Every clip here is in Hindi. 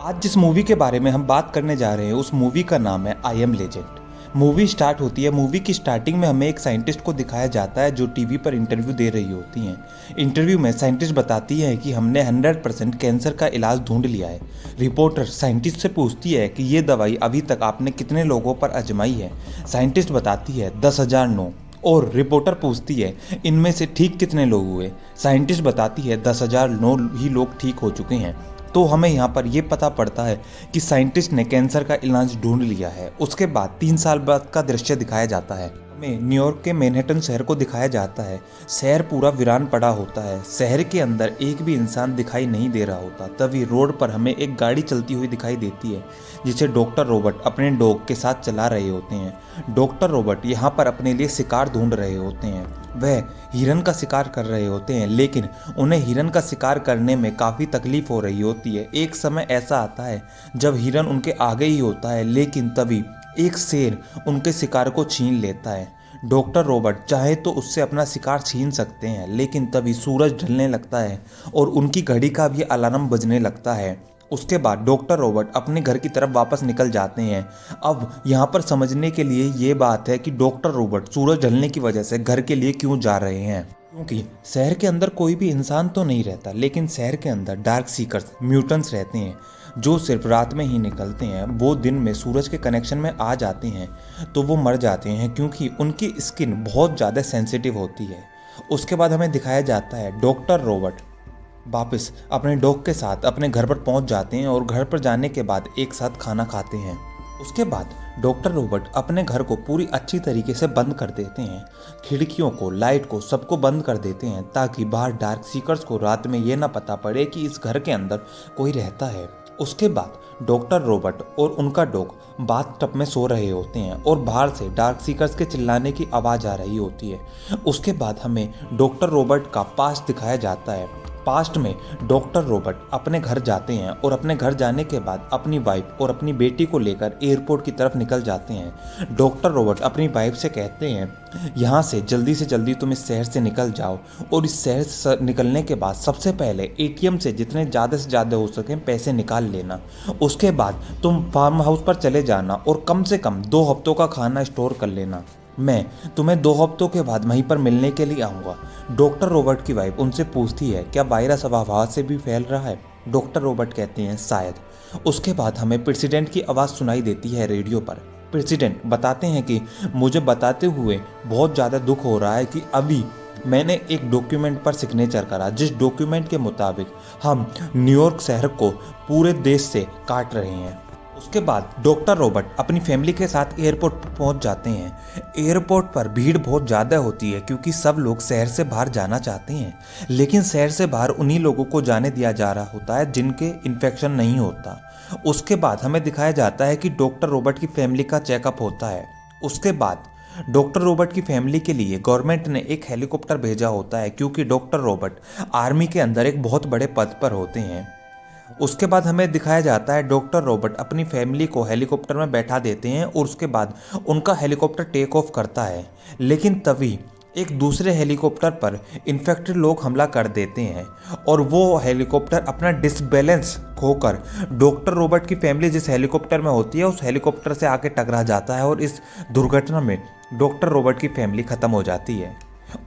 आज जिस मूवी के बारे में हम बात करने जा रहे हैं उस मूवी का नाम है I am legend. Movie start होती है। मूवी की स्टार्टिंग में हमें एक साइंटिस्ट को दिखाया जाता है जो टीवी पर इंटरव्यू दे रही होती हैं। इंटरव्यू में साइंटिस्ट बताती है कि हमने 100% कैंसर का इलाज ढूंढ लिया है। रिपोर्टर साइंटिस्ट से पूछती है कि ये दवाई अभी तक आपने कितने लोगों पर आजमाई है। साइंटिस्ट बताती है 10,000 नो। और रिपोर्टर पूछती है इनमें से ठीक कितने लोग हुए। साइंटिस्ट बताती है 10,000 नो ही लोग ठीक हो चुके हैं। तो हमें यहाँ पर यह पता पड़ता है कि साइंटिस्ट ने कैंसर का इलाज ढूंढ लिया है। उसके बाद 3 साल बाद का दृश्य दिखाया जाता है। हमें न्यूयॉर्क के मैनहट्टन शहर को दिखाया जाता है। शहर पूरा वीरान पड़ा होता है। शहर के अंदर एक भी इंसान दिखाई नहीं दे रहा होता। तभी रोड पर हमें एक गाड़ी चलती हुई दिखाई देती है जिसे डॉक्टर रॉबर्ट अपने डॉग के साथ चला रहे होते हैं। डॉक्टर रॉबर्ट यहाँ पर अपने लिए शिकार ढूंढ रहे होते हैं। वह हिरन का शिकार कर रहे होते हैं, लेकिन उन्हें हिरन का शिकार करने में काफ़ी तकलीफ हो रही होती है। एक समय ऐसा आता है जब हिरन उनके आगे ही होता है, लेकिन तभी एक शेर उनके शिकार को छीन लेता है। डॉक्टर रॉबर्ट चाहे तो उससे अपना शिकार छीन सकते हैं, लेकिन तभी सूरज ढलने लगता है और उनकी घड़ी का भी अलार्म बजने लगता है। उसके बाद डॉक्टर रॉबर्ट अपने घर की तरफ वापस निकल जाते हैं। अब यहाँ पर समझने के लिए ये बात है कि डॉक्टर रॉबर्ट सूरज ढलने की वजह से घर के लिए क्यों जा रहे हैं, क्योंकि शहर के अंदर कोई भी इंसान तो नहीं रहता, लेकिन शहर के अंदर डार्क सीकर्स म्यूटेंट्स रहते हैं जो सिर्फ रात में ही निकलते हैं। वो दिन में सूरज के कनेक्शन में आ जाते हैं तो वो मर जाते हैं, क्योंकि उनकी स्किन बहुत ज़्यादा सेंसिटिव होती है। उसके बाद हमें दिखाया जाता है डॉक्टर रॉबर्ट वापस अपने डॉग के साथ अपने घर पर पहुंच जाते हैं और घर पर जाने के बाद एक साथ खाना खाते हैं। उसके बाद डॉक्टर रॉबर्ट अपने घर को पूरी अच्छी तरीके से बंद कर देते हैं। खिड़कियों को, लाइट को, सबको बंद कर देते हैं ताकि बाहर डार्क सीकर्स को रात में ये ना पता पड़े कि इस घर के अंदर कोई रहता है। उसके बाद डॉक्टर रॉबर्ट और उनका डॉग बाथटब में सो रहे होते हैं और बाहर से डार्क सीकर्स के चिल्लाने की आवाज़ आ रही होती है। उसके बाद हमें डॉक्टर रॉबर्ट का पास्ट दिखाया जाता है। पास्ट में डॉक्टर रॉबर्ट अपने घर जाते हैं और अपने घर जाने के बाद अपनी वाइफ और अपनी बेटी को लेकर एयरपोर्ट की तरफ निकल जाते हैं। डॉक्टर रॉबर्ट अपनी वाइफ से कहते हैं यहाँ से जल्दी तुम इस शहर से निकल जाओ और इस शहर से निकलने के बाद सबसे पहले एटीएम से जितने ज़्यादा से ज़्यादा हो सके पैसे निकाल लेना। उसके बाद तुम फार्म हाउस पर चले जाना और कम से कम 2 हफ्तों का खाना स्टोर कर लेना। मैं तुम्हें 2 हफ्तों के बाद वहीं पर मिलने के लिए आऊँगा। डॉक्टर रॉबर्ट की वाइफ उनसे पूछती है क्या वायरस अब हवा से भी फैल रहा है। डॉक्टर रॉबर्ट कहते हैं शायद। उसके बाद हमें प्रेसिडेंट की आवाज़ सुनाई देती है रेडियो पर। प्रेसिडेंट बताते हैं कि मुझे बताते हुए बहुत ज़्यादा दुख हो रहा है कि अभी मैंने एक डॉक्यूमेंट पर सिग्नेचर करा, जिस डॉक्यूमेंट के मुताबिक हम न्यूयॉर्क शहर को पूरे देश से काट रहे हैं। उसके बाद डॉक्टर रॉबर्ट अपनी फैमिली के साथ एयरपोर्ट पर पहुंच जाते हैं। एयरपोर्ट पर भीड़ बहुत ज़्यादा होती है क्योंकि सब लोग शहर से बाहर जाना चाहते हैं, लेकिन शहर से बाहर उन्हीं लोगों को जाने दिया जा रहा होता है जिनके इन्फेक्शन नहीं होता। उसके बाद हमें दिखाया जाता है कि डॉक्टर रॉबर्ट की फैमिली का चेकअप होता है। उसके बाद डॉक्टर रॉबर्ट की फैमिली के लिए गवर्नमेंट ने एक हेलीकॉप्टर भेजा होता है, क्योंकि डॉक्टर रॉबर्ट आर्मी के अंदर एक बहुत बड़े पद पर होते हैं। उसके बाद हमें दिखाया जाता है डॉक्टर रॉबर्ट अपनी फैमिली को हेलीकॉप्टर में बैठा देते हैं और उसके बाद उनका हेलीकॉप्टर टेक ऑफ करता है, लेकिन तभी एक दूसरे हेलीकॉप्टर पर इन्फेक्टेड लोग हमला कर देते हैं और वो हेलीकॉप्टर अपना डिसबैलेंस खोकर डॉक्टर रॉबर्ट की फैमिली जिस हेलीकॉप्टर में होती है उस हेलीकॉप्टर से आके टकरा जाता है और इस दुर्घटना में डॉक्टर रॉबर्ट की फैमिली खत्म हो जाती है।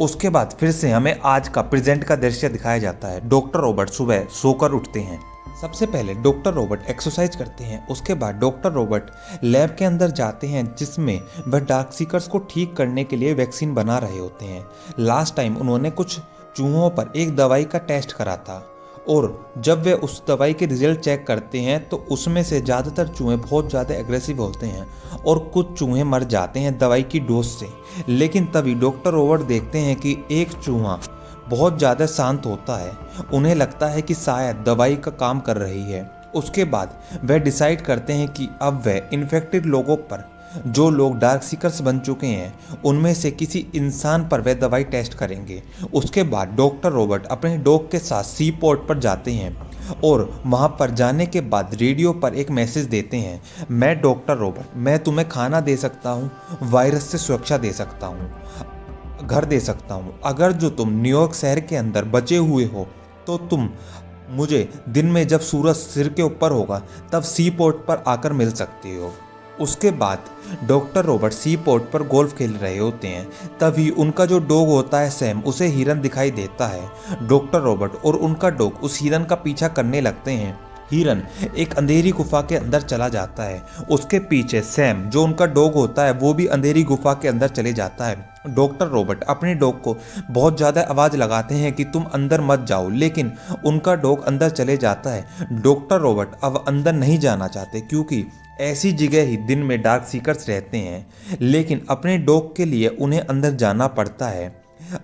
उसके बाद फिर से हमें आज का प्रेजेंट का दृश्य दिखाया जाता है। डॉक्टर रॉबर्ट सुबह सोकर उठते हैं। सबसे पहले डॉक्टर रॉबर्ट एक्सरसाइज करते हैं। उसके बाद डॉक्टर रॉबर्ट लैब के अंदर जाते हैं जिसमें वह डार्क सीकर्स को ठीक करने के लिए वैक्सीन बना रहे होते हैं। लास्ट टाइम उन्होंने कुछ चूहों पर एक दवाई का टेस्ट करा था और जब वे उस दवाई के रिजल्ट चेक करते हैं तो उसमें से ज़्यादातर चूहे बहुत ज़्यादा एग्रेसिव होते हैं और कुछ चूहे मर जाते हैं दवाई की डोज से। लेकिन तभी डॉक्टर रॉबर्ट देखते हैं कि एक चूहा बहुत ज़्यादा शांत होता है। उन्हें लगता है कि शायद दवाई का काम कर रही है। उसके बाद वह डिसाइड करते हैं कि अब वह इन्फेक्टेड लोगों पर, जो लोग डार्क सीकर्स बन चुके हैं, उनमें से किसी इंसान पर वह दवाई टेस्ट करेंगे। उसके बाद डॉक्टर रॉबर्ट अपने डॉग के साथ सी पोर्ट पर जाते हैं और वहाँ पर जाने के बाद रेडियो पर एक मैसेज देते हैं, मैं डॉक्टर रॉबर्ट, मैं तुम्हें खाना दे सकता हूँ, वायरस से सुरक्षा दे सकता हूँ, घर दे सकता हूँ। अगर जो तुम न्यूयॉर्क शहर के अंदर बचे हुए हो तो तुम मुझे दिन में जब सूरज सिर के ऊपर होगा तब सी पोर्ट पर आकर मिल सकती हो। उसके बाद डॉक्टर रॉबर्ट सी पोर्ट पर गोल्फ खेल रहे होते हैं। तभी उनका जो डॉग होता है सैम, उसे हिरन दिखाई देता है। डॉक्टर रॉबर्ट और उनका डॉग उस हिरन का पीछा करने लगते हैं। हिरन एक अंधेरी गुफा के अंदर चला जाता है। उसके पीछे सैम जो उनका डॉग होता है वो भी अंधेरी गुफा के अंदर चले जाता है। डॉक्टर रॉबर्ट अपने डॉग को बहुत ज़्यादा आवाज़ लगाते हैं कि तुम अंदर मत जाओ, लेकिन उनका डॉग अंदर चले जाता है। डॉक्टर रॉबर्ट अब अंदर नहीं जाना चाहते क्योंकि ऐसी जगह ही दिन में डार्क सीकर्स रहते हैं, लेकिन अपने डॉग के लिए उन्हें अंदर जाना पड़ता है।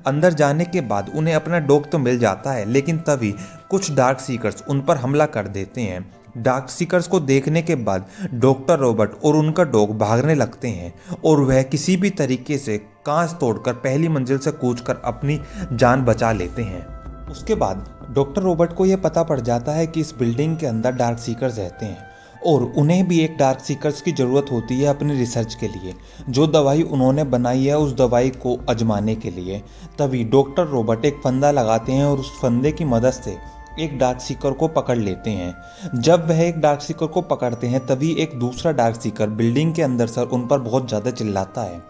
अंदर जाने के बाद उन्हें अपना डॉग तो मिल जाता है, लेकिन तभी कुछ डार्क सीकर्स उन पर हमला कर देते हैं। डार्क सीकर्स को देखने के बाद डॉक्टर रॉबर्ट और उनका डॉग भागने लगते हैं और वह किसी भी तरीके से कांच तोड़कर पहली मंजिल से कूदकर अपनी जान बचा लेते हैं। उसके बाद डॉक्टर रॉबर्ट को यह पता पड़ जाता है कि इस बिल्डिंग के अंदर डार्क सीकर्स रहते हैं और उन्हें भी एक डार्क सीकर्स की ज़रूरत होती है अपनी रिसर्च के लिए। जो दवाई उन्होंने बनाई है उस दवाई को आजमाने के लिए। तभी डॉक्टर रॉबर्ट एक फंदा लगाते हैं और उस फंदे की मदद से एक डार्क सीकर को पकड़ लेते हैं। जब वह एक डार्क सीकर को पकड़ते हैं तभी एक दूसरा डार्क सीकर बिल्डिंग के अंदर से उन पर बहुत ज़्यादा चिल्लाता है।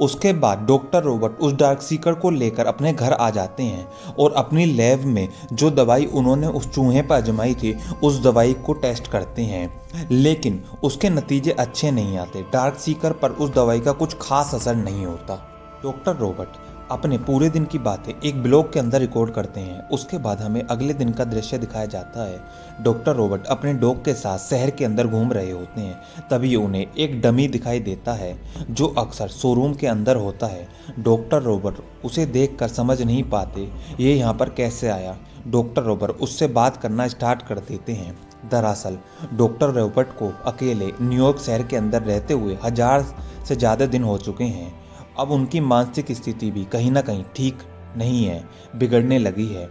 उसके बाद डॉक्टर रॉबर्ट उस डार्क सीकर को लेकर अपने घर आ जाते हैं और अपनी लैब में जो दवाई उन्होंने उस चूहे पर आजमाई थी उस दवाई को टेस्ट करते हैं, लेकिन उसके नतीजे अच्छे नहीं आते। डार्क सीकर पर उस दवाई का कुछ खास असर नहीं होता। डॉक्टर रॉबर्ट अपने पूरे दिन की बातें एक ब्लॉग के अंदर रिकॉर्ड करते हैं। उसके बाद हमें अगले दिन का दृश्य दिखाया जाता है। डॉक्टर रॉबर्ट अपने डॉग के साथ शहर के अंदर घूम रहे होते हैं। तभी उन्हें एक डमी दिखाई देता है जो अक्सर शोरूम के अंदर होता है। डॉक्टर रॉबर्ट उसे देखकर समझ नहीं पाते ये यहाँ पर कैसे आया। डॉक्टर रॉबर्ट उससे बात करना स्टार्ट कर देते हैं। दरअसल डॉक्टर रॉबर्ट को अकेले न्यूयॉर्क शहर के अंदर रहते हुए 1000 से ज़्यादा दिन हो चुके हैं। अब उनकी मानसिक स्थिति भी कहीं ना कहीं ठीक नहीं है, बिगड़ने लगी है।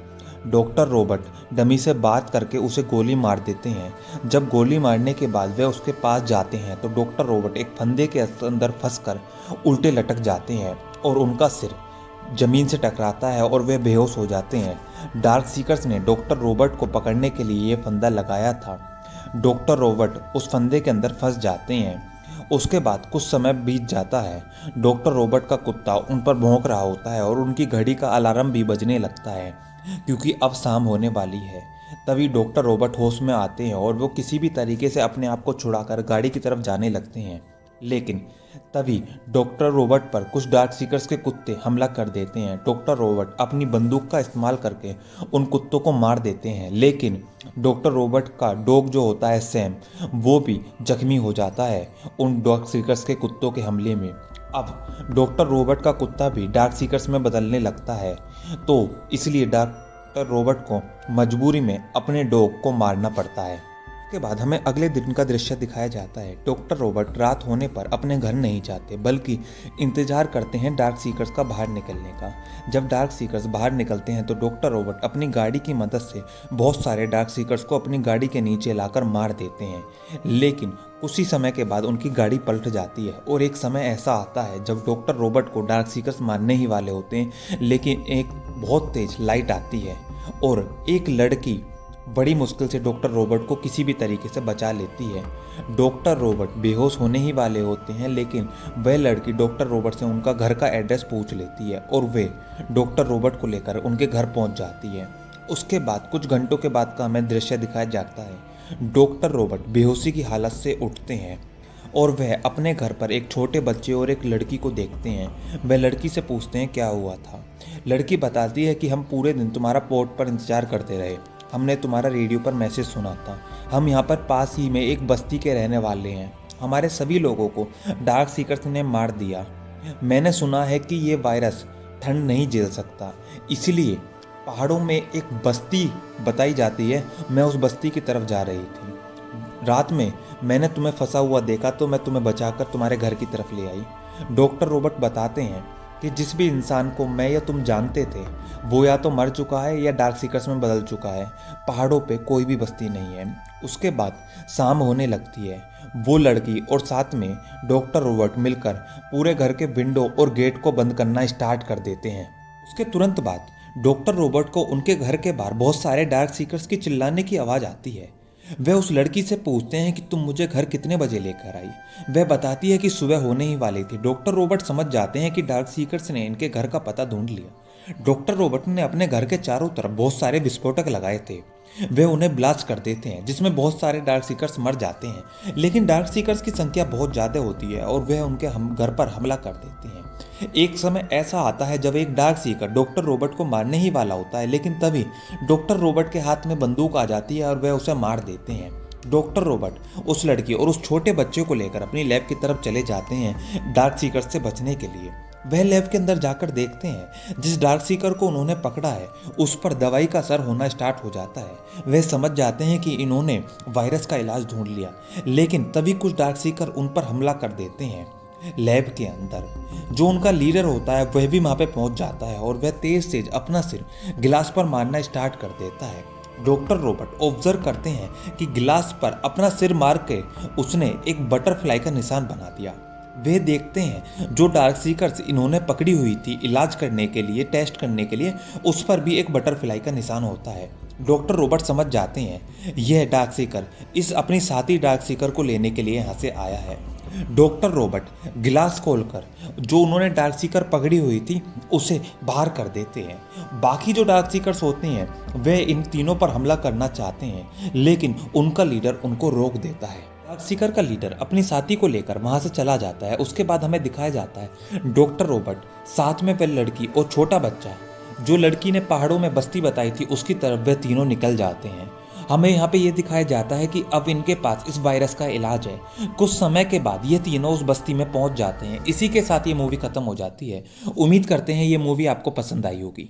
डॉक्टर रॉबर्ट डमी से बात करके उसे गोली मार देते हैं। जब गोली मारने के बाद वे उसके पास जाते हैं तो डॉक्टर रॉबर्ट एक फंदे के अंदर फंसकर उल्टे लटक जाते हैं और उनका सिर जमीन से टकराता है और वे बेहोश हो जाते हैं। डार्क सीकर्स ने डॉक्टर रॉबर्ट को पकड़ने के लिए ये फंदा लगाया था। डॉक्टर रॉबर्ट उस फंदे के अंदर फंस जाते हैं। उसके बाद कुछ समय बीत जाता है। डॉक्टर रॉबर्ट का कुत्ता उन पर भौंक रहा होता है और उनकी घड़ी का अलार्म भी बजने लगता है क्योंकि अब शाम होने वाली है। तभी डॉक्टर रॉबर्ट होश में आते हैं और वो किसी भी तरीके से अपने आप को छुड़ाकर गाड़ी की तरफ जाने लगते हैं, लेकिन तभी डॉक्टर रॉबर्ट पर कुछ डार्क सीकर्स के कुत्ते हमला कर देते हैं। डॉक्टर रॉबर्ट अपनी बंदूक का इस्तेमाल करके उन कुत्तों को मार देते हैं, लेकिन डॉक्टर रॉबर्ट का डॉग जो होता है सैम, वो भी जख्मी हो जाता है उन डार्क सीकर्स के कुत्तों के हमले में। अब डॉक्टर रॉबर्ट का कुत्ता भी डार्क सीकर्स में बदलने लगता है, तो इसलिए डॉक्टर रॉबर्ट को मजबूरी में अपने डॉग को मारना पड़ता है। उसके बाद हमें अगले दिन का दृश्य दिखाया जाता है। डॉक्टर रॉबर्ट रात होने पर अपने घर नहीं जाते बल्कि इंतजार करते हैं डार्क सीकर्स का बाहर निकलने का। जब डार्क सीकर्स बाहर निकलते हैं तो डॉक्टर रॉबर्ट अपनी गाड़ी की मदद से बहुत सारे डार्क सीकर्स को अपनी गाड़ी के नीचे लाकर मार देते हैं, लेकिन कुछ ही समय के बाद उनकी गाड़ी पलट जाती है और एक समय ऐसा आता है जब डॉक्टर रॉबर्ट को डार्क सीकर्स मारने ही वाले होते हैं, लेकिन एक बहुत तेज लाइट आती है और एक लड़की बड़ी मुश्किल से डॉक्टर रॉबर्ट को किसी भी तरीके से बचा लेती है। डॉक्टर रॉबर्ट बेहोश होने ही वाले होते हैं, लेकिन वह लड़की डॉक्टर रॉबर्ट से उनका घर का एड्रेस पूछ लेती है और वे डॉक्टर रॉबर्ट को लेकर उनके घर पहुंच जाती है। उसके बाद कुछ घंटों के बाद का हमें दृश्य दिखाया जाता है। डॉक्टर रॉबर्ट बेहोशी की हालत से उठते हैं और वह अपने घर पर एक छोटे बच्चे और एक लड़की को देखते हैं। वह लड़की से पूछते हैं क्या हुआ था। लड़की बताती है कि हम पूरे दिन तुम्हारा पोर्ट पर इंतजार करते रहे, हमने तुम्हारा रेडियो पर मैसेज सुना था। हम यहाँ पर पास ही में एक बस्ती के रहने वाले हैं। हमारे सभी लोगों को डार्क सीकर्स ने मार दिया। मैंने सुना है कि ये वायरस ठंड नहीं झेल सकता, इसलिए पहाड़ों में एक बस्ती बताई जाती है। मैं उस बस्ती की तरफ जा रही थी। रात में मैंने तुम्हें फंसा हुआ देखा तो मैं तुम्हें बचाकर तुम्हारे घर की तरफ ले आई। डॉक्टर रॉबर्ट बताते हैं कि जिस भी इंसान को मैं या तुम जानते थे वो या तो मर चुका है या डार्क सीकर्स में बदल चुका है। पहाड़ों पे कोई भी बस्ती नहीं है। उसके बाद शाम होने लगती है। वो लड़की और साथ में डॉक्टर रॉबर्ट मिलकर पूरे घर के विंडो और गेट को बंद करना स्टार्ट कर देते हैं। उसके तुरंत बाद डॉक्टर रॉबर्ट को उनके घर के बाहर बहुत सारे डार्क सीकर्स की चिल्लाने की आवाज़ आती है। वह उस लड़की से पूछते हैं कि तुम मुझे घर कितने बजे लेकर आई। वह बताती है कि सुबह होने ही वाली थी। डॉक्टर रॉबर्ट समझ जाते हैं कि डार्क सीकर्स ने इनके घर का पता ढूंढ लिया। डॉक्टर रॉबर्ट ने अपने घर के चारों तरफ बहुत सारे विस्फोटक लगाए थे। वे उन्हें ब्लास्ट कर देते हैं, जिसमें बहुत सारे डार्क सीकर्स मर जाते हैं। लेकिन डार्क सीकर्स की संख्या बहुत ज़्यादा होती है और वे उनके घर पर हमला कर देते हैं। एक समय ऐसा आता है जब एक डार्क सीकर डॉक्टर रॉबर्ट को मारने ही वाला होता है, लेकिन तभी डॉक्टर रॉबर्ट के हाथ में बंदूक आ जाती है और वह उसे मार देते हैं। डॉक्टर रॉबर्ट उस लड़की और उस छोटे बच्चे को लेकर अपनी लैब की तरफ चले जाते हैं डार्क सीकर्स से बचने के लिए। वह लैब के अंदर जाकर देखते हैं जिस डार्क सीकर को उन्होंने पकड़ा है उस पर दवाई का असर होना स्टार्ट हो जाता है। वे समझ जाते हैं कि इन्होंने वायरस का इलाज ढूंढ लिया, लेकिन तभी कुछ डार्क सीकर उन पर हमला कर देते हैं। लैब के अंदर जो उनका लीडर होता है वह भी वहां पे पहुंच जाता है और वह तेज तेज अपना सिर गिलास पर मारना स्टार्ट कर देता है। डॉक्टर रॉबर्ट ऑब्जर्व करते हैं कि गिलास पर अपना सिर मार के उसने एक बटरफ्लाई का निशान बना दिया। वे देखते हैं जो डार्क सीकर्स इन्होंने पकड़ी हुई थी इलाज करने के लिए, टेस्ट करने के लिए, उस पर भी एक बटरफ्लाई का निशान होता है। डॉक्टर रॉबर्ट समझ जाते हैं यह डार्क सीकर इस अपनी साथी डार्क सीकर को लेने के लिए यहाँ से आया है। डॉक्टर रॉबर्ट गिलास खोलकर जो उन्होंने डार्क सीकर पकड़ी हुई थी उसे बाहर कर देते हैं। बाकी जो डार्क सीकर्स होते हैं वे इन तीनों पर हमला करना चाहते हैं, लेकिन उनका लीडर उनको रोक देता है। डार्क सीकर का लीडर अपनी साथी को लेकर वहां से चला जाता है। उसके बाद हमें दिखाया जाता है डॉक्टर रॉबर्ट साथ में वह लड़की और छोटा बच्चा जो लड़की ने पहाड़ों में बस्ती बताई थी उसकी तरफ वे तीनों निकल जाते हैं। हमें यहाँ पे ये दिखाया जाता है कि अब इनके पास इस वायरस का इलाज है। कुछ समय के बाद ये तीनों उस बस्ती में पहुंच जाते हैं। इसी के साथ ये मूवी खत्म हो जाती है। उम्मीद करते हैं ये मूवी आपको पसंद आई होगी।